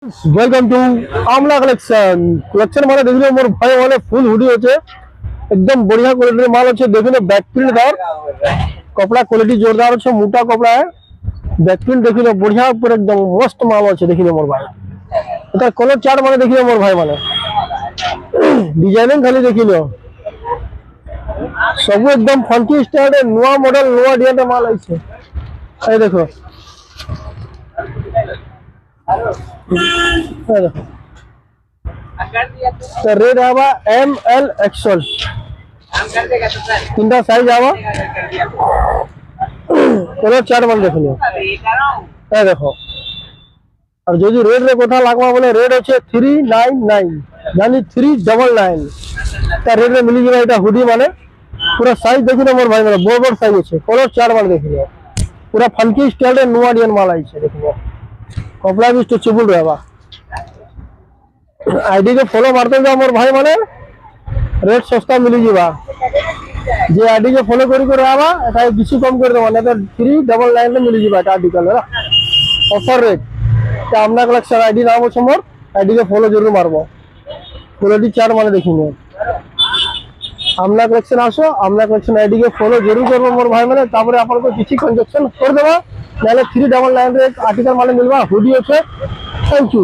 Welcome to Amla collection collection माने देखिए मोर भाई वाले फुल हुडी होचे एकदम बढ़िया क्वालिटी माल होचे देखिए बैक प्रिंट दार कपड़ा क्वालिटी जोरदार होचे मोटा कपड़ा है बैक प्रिंट देखिए बढ़िया ऊपर एकदम मस्त माल होचे देखिए मोर भाई एटा कलर चार्ट माने देखिए मोर भाई माने डिजाइनिंग खाली देखिए सब एकदम फंकी स्टाइल नुआ मॉडल नुआ डिजाइन माल आइছে এই দেখো तो रेड आवा एम एल एक्सएल तीन साइज आवा कलर चार्ट मान देख लियो ए देखो और जो जो रेड रे कोठा लागवा बोले रेड होचे 399 यानी 399 ता रेड रे मिली जेबा एटा हुडी माने पूरा साइज देखिनो मोर भाई मेरा बड़ बड़ साइज होचे कलर चार्ट मान देख लियो पूरा फंकी स्टाइल रे नुआ डिजाइन माल आइছে देखियो कपड़ा भी स्ट्रेचेबल रहबा आईडी के फॉलो मारते जाओ मोर भाई माने रेट सस्ता मिली जीवा जे आईडी के फॉलो करी कर आवा एटा किसी कम कर देबा ना तो 399 में मिली जीवा आर्टिकल है ऑफर रेट ता हमना कलेक्शन आईडी नाम हो मोर आईडी के फॉलो जरूर मारबो क्वालिटी चार्ट माने देखिनो हमना कलेक्शन आसो हमना कलेक्शन आईडी के फॉलो जरूर करबो मोर भाई माने तापरे आपन को किसी कंजक्शन कर देबा नाले 399 रे आर्टिकल माने मिलबा हुडी होचे थैंक यू।